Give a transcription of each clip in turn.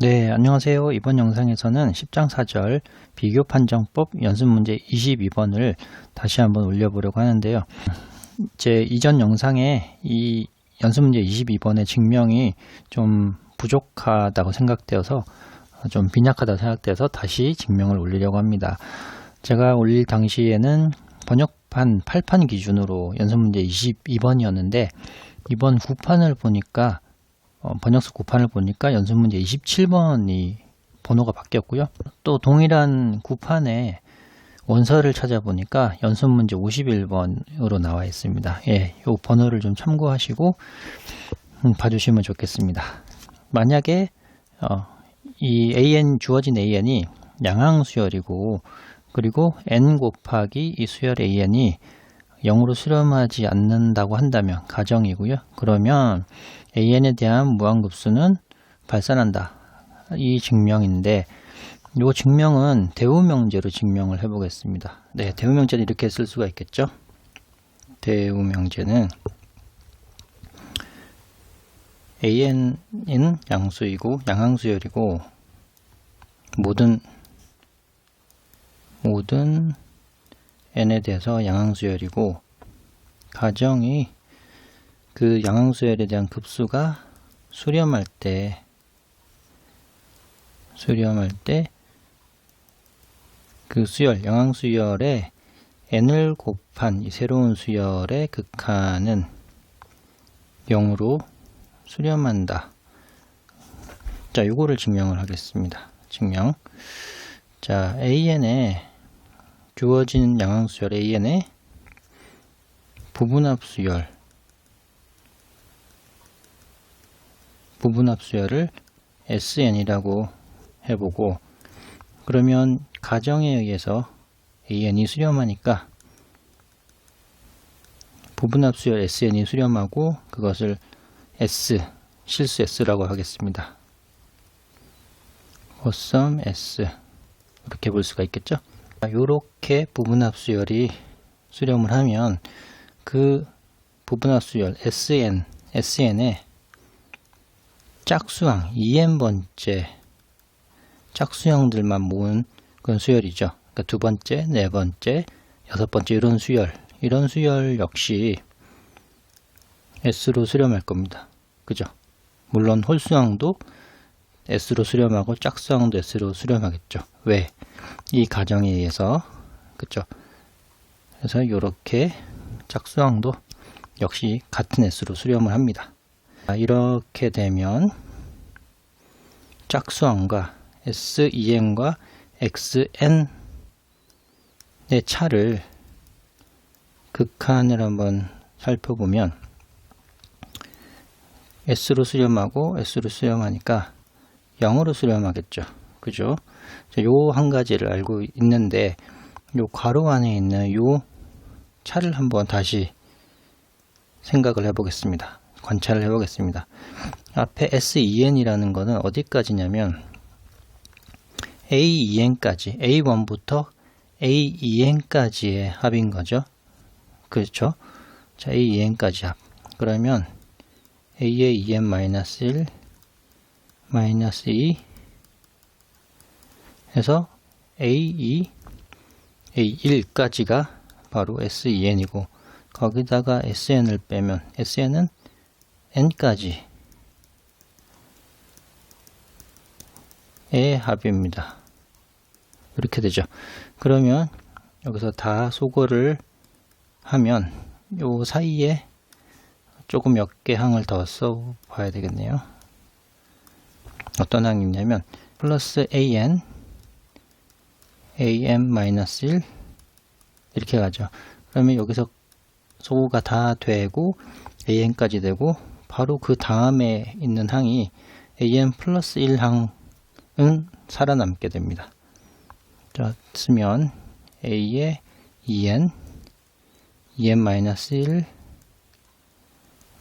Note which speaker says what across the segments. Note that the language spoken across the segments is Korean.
Speaker 1: 네, 안녕하세요. 이번 영상에서는 10장 4절 비교판정법 연습문제 22번을 다시 한번 올려보려고 하는데요. 제 이전 영상에 이 연습문제 22번의 증명이 좀 부족하다고 생각되어서 좀 빈약하다고 생각돼서 다시 증명을 올리려고 합니다. 제가 올릴 당시에는 번역판 8판 기준으로 연습문제 22번이었는데 이번 9판을 보니까 번역서 9판을 보니까 연습문제 27번이 번호가 바뀌었고요. 또 동일한 9판에 원서를 찾아보니까 연습문제 51번으로 나와 있습니다. 예, 이 번호를 좀 참고하시고 봐주시면 좋겠습니다. 만약에 이 주어진 AN이 양항수열이고 그리고 n 곱하기 이 수열 AN이 0으로 수렴하지 않는다고 한다면 가정이고요. 그러면 AN에 대한 무한급수는 발산한다. 이 증명인데 이 증명은 대우명제로 증명을 해보겠습니다. 네, 대우명제는 이렇게 쓸 수가 있겠죠. 대우명제는 AN은 양수이고 양항수열이고 모든 n에 대해서 양항수열이고 가정이 그 양항수열에 대한 급수가 수렴할 때 그 수열, 양항수열에 n을 곱한 이 새로운 수열의 극한은 0으로 수렴한다. 자, 요거를 증명을 하겠습니다. 증명. 자, AN에 주어진 양항수열 AN의 부분합수열을 SN이라고 해보고 그러면 가정에 의해서 AN이 수렴하니까 부분합수열 SN이 수렴하고 그것을 실수 S라고 하겠습니다. 어썸 S 이렇게 볼 수가 있겠죠. 이렇게 부분합수열이 수렴을 하면 그 부분합수열 SN의 짝수항 2n번째 짝수형들만 모은 그런 수열이죠. 그러니까 두 번째, 네 번째, 여섯 번째 이런 수열 역시 S로 수렴할 겁니다. 그죠? 물론 홀수항도 S로 수렴하고 짝수항도 S로 수렴하겠죠. 왜? 이 가정에 의해서. 그죠? 그래서 이렇게 짝수항도 역시 같은 S로 수렴을 합니다. 이렇게 되면 짝수항과 SEN과 XN의 차를 극한을 한번 살펴보면 S로 수렴하고 S로 수렴하니까 0으로 수렴하겠죠. 그죠? 요 한 가지를 알고 있는데 요 괄호 안에 있는 요 차를 한번 다시 생각을 해보겠습니다. 관찰을 해보겠습니다. 앞에 SEN이라는 거는 어디까지냐면 AEN까지, A1부터 AEN까지의 합인 거죠. 그렇죠? 자, AEN까지 합. 그러면 A의 EN-1, -2 해서 A1까지가 바로 SEN이고 거기다가 SN을 빼면 SN은 n까지의 합입니다. 이렇게 되죠. 그러면 여기서 다 소거를 하면 요 사이에 조금 몇 개 항을 더 써 봐야 되겠네요. 어떤 항이 있냐면 플러스 an -1 이렇게 가죠. 그러면 여기서 소거가 다 되고 an까지 되고 바로 그 다음에 있는 항이 an 플러스 1항은 살아남게 됩니다. 자, 쓰면 a의 en-1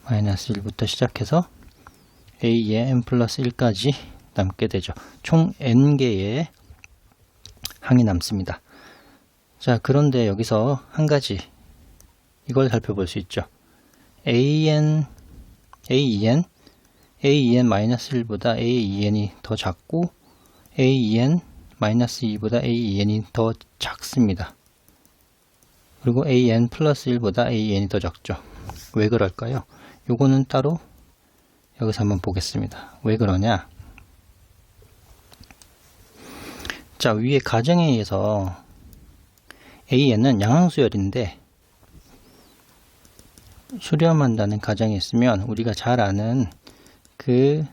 Speaker 1: -1부터 시작해서 a의 n 플러스 1까지 남게 되죠. 총 n개의 항이 남습니다. 자, 그런데 여기서 한 가지 이걸 살펴볼 수 있죠. AEN AEN-1보다 AEN이 더 작고 AEN-2보다 AEN이 더 작습니다. 그리고 AN 플러스 1보다 AEN이 더 적죠. 왜 그럴까요? 요거는 따로 여기서 한번 보겠습니다. 왜 그러냐? 자, 위에 가정에 의해서 AN은 양항수열인데 수렴한다는 가정이 있으면 우리가 잘 아는 그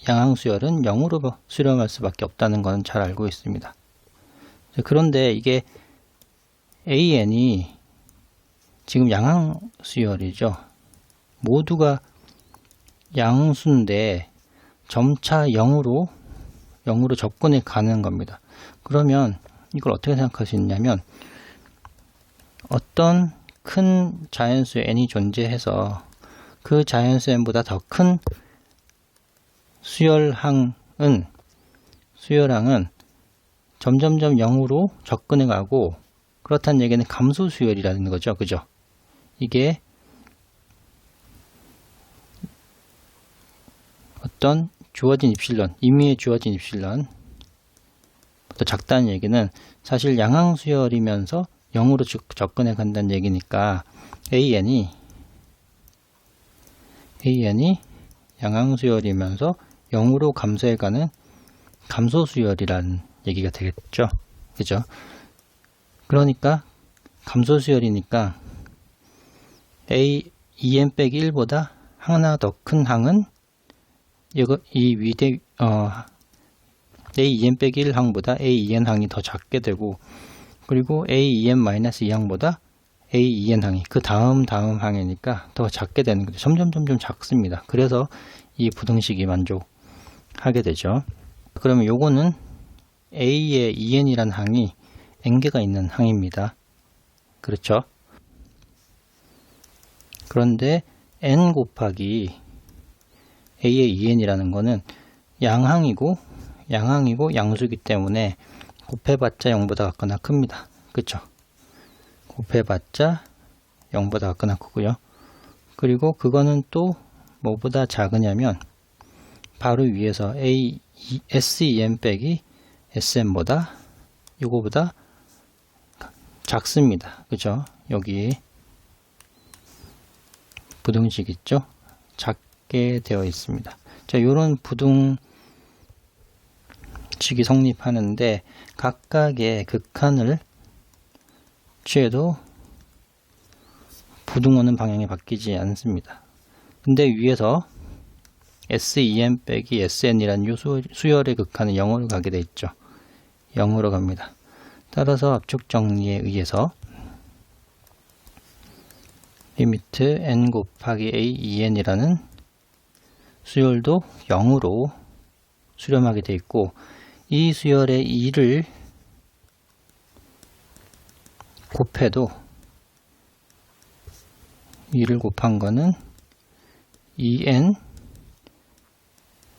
Speaker 1: 양항수열은 0으로 수렴할 수밖에 없다는 건 잘 알고 있습니다. 그런데 이게 AN이 지금 양항수열이죠. 모두가 양수인데 점차 0으로 접근해 가는 겁니다. 그러면 이걸 어떻게 생각할 수 있냐면 어떤 큰 자연수 n이 존재해서 그 자연수 n보다 더 큰 수열항은 점점점 0으로 접근해 가고 그렇다는 얘기는 감소 수열이라는 거죠. 그죠? 이게 어떤 주어진 입실론, 임의에 주어진 입실론 더 작다는 얘기는 사실 양항수열이면서 0으로 접근해 간다는 얘기니까 AN이 양항수열이면서 0으로 감소해 가는 감소수열이라는 얘기가 되겠죠. 그죠? 그러니까 감소수열이니까 EN-1보다 하나 더 큰 항은 이 위대 AEN-1 항보다 AEN 항이 더 작게 되고 그리고 AEN-2 항보다 AEN 항이 그 다음 항이니까 더 작게 되는 거죠. 점점 작습니다. 그래서 이 부등식이 만족하게 되죠. 그러면 요거는 A의 EN이라는 항이 n개가 있는 항입니다. 그렇죠? 그런데 n 곱하기 A의 EN이라는 거는 양항이고 양수이기 때문에 곱해봤자 0보다 같거나 큽니다. 그쵸? 곱해봤자 0보다 같거나 크고요. 그리고 그거는 또 뭐보다 작으냐면 바로 위에서 SEN 빼기 SN보다 이거보다 작습니다. 그죠? 여기 부등식 있죠? 작게 되어 있습니다. 자, 요런 부등식이 성립하는데 각각의 극한을 취해도 부등호는 방향이 바뀌지 않습니다. 근데 위에서 SEN 빼기 SN이라는 요 수열의 극한은 0으로 가게 되어 있죠. 0으로 갑니다. 따라서 압축 정리에 의해서 리미트 n 곱하기 AEN이라는 수열도 0으로 수렴하게 되어 있고 이 수열의 2를 곱해도 2를 곱한 거는 2n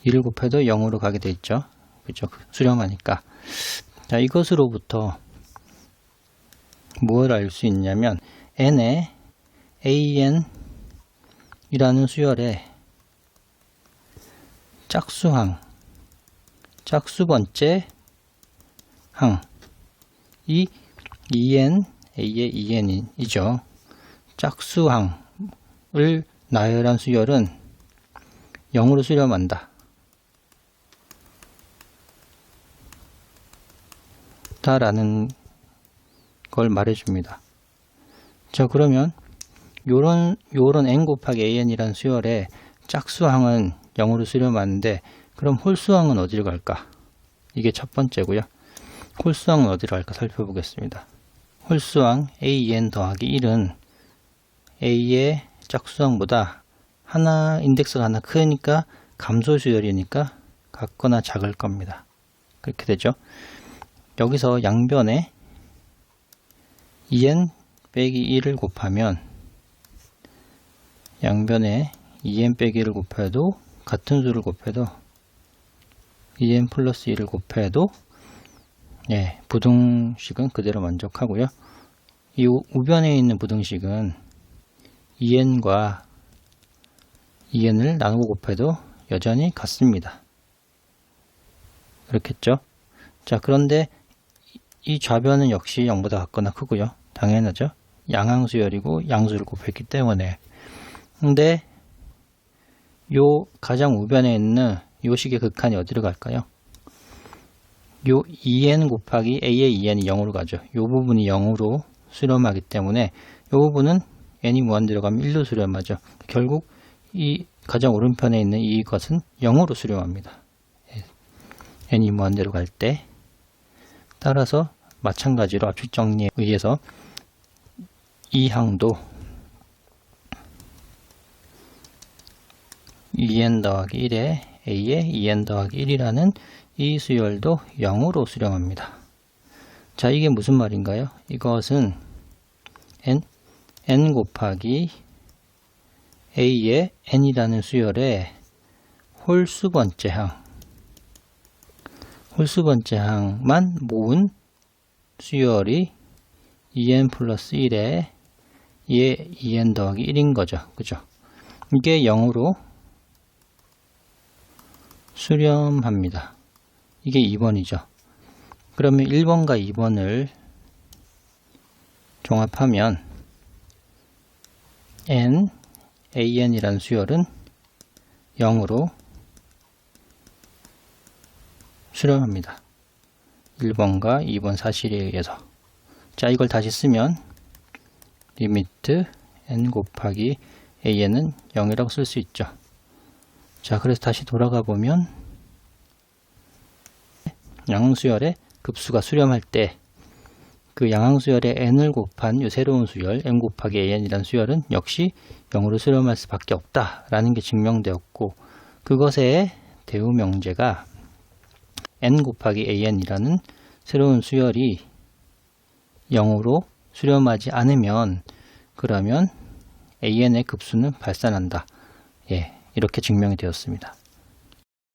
Speaker 1: 2를 곱해도 0으로 가게 되어 있죠. 그렇죠? 수렴하니까. 자, 이것으로부터 무엇을 알 수 있냐면 n의 AN 이라는 수열의 짝수번째 항, 이 EN, A의 EN이죠. 짝수항을 나열한 수열은 0으로 수렴한다. 라는 걸 말해줍니다. 자, 그러면 요런 n 곱하기 an이라는 수열의 짝수항은 0으로 수렴하는데 그럼 홀수항은 어디로 갈까? 이게 첫 번째고요. 홀수항은 어디로 갈까 살펴보겠습니다. 홀수항 AN 더하기 1은 A의 짝수항보다 인덱스가 하나 크니까 감소수열이니까 같거나 작을 겁니다. 그렇게 되죠. 여기서 양변에 EN 빼기 1을 곱하면 양변에 EN 빼기 1을 곱해도 같은 수를 곱해도 EN 플러스 1을 곱해도 부등식은 그대로 만족하고요. 이 우변에 있는 부등식은 EN과 EN을 나누고 곱해도 여전히 같습니다. 그렇겠죠? 자, 그런데 이 좌변은 역시 0보다 같거나 크고요. 당연하죠. 양항수열이고 양수를 곱했기 때문에. 근데 요 가장 우변에 있는 요 식의 극한이 어디로 갈까요? 요 2n 곱하기 a의 2n이 0으로 가죠. 요 부분이 0으로 수렴하기 때문에 요 부분은 n이 무한 들어가면 1로 수렴하죠. 결국 이 가장 오른편에 있는 이것은 0으로 수렴합니다. n이 무한대로 갈 때. 따라서 마찬가지로 압축 정리에 의해서 이 항도 2n 더하기 1에 a의 2n 더하기 1이라는 이 수열도 0으로 수렴합니다. 자, 이게 무슨 말인가요? 이것은 n 곱하기 a의 n이라는 수열의 홀수번째 항만 모은 수열이 2n 플러스 1에 얘 2n 더하기 1인 거죠. 그죠? 이게 0으로 수렴합니다. 이게 2번이죠. 그러면 1번과 2번을 종합하면 an이라는 수열은 0으로 수렴합니다. 1번과 2번 사실에 의해서. 자, 이걸 다시 쓰면 리미트 n 곱하기 an은 0이라고 쓸 수 있죠. 자, 그래서 다시 돌아가 보면 양항수열의 급수가 수렴할 때 그 양항수열의 n을 곱한 이 새로운 수열 n 곱하기 an이라는 수열은 역시 0으로 수렴할 수밖에 없다라는 게 증명되었고, 그것의 대우 명제가 n 곱하기 an이라는 새로운 수열이 0으로 수렴하지 않으면 그러면 an의 급수는 발산한다. 예, 이렇게 증명이 되었습니다.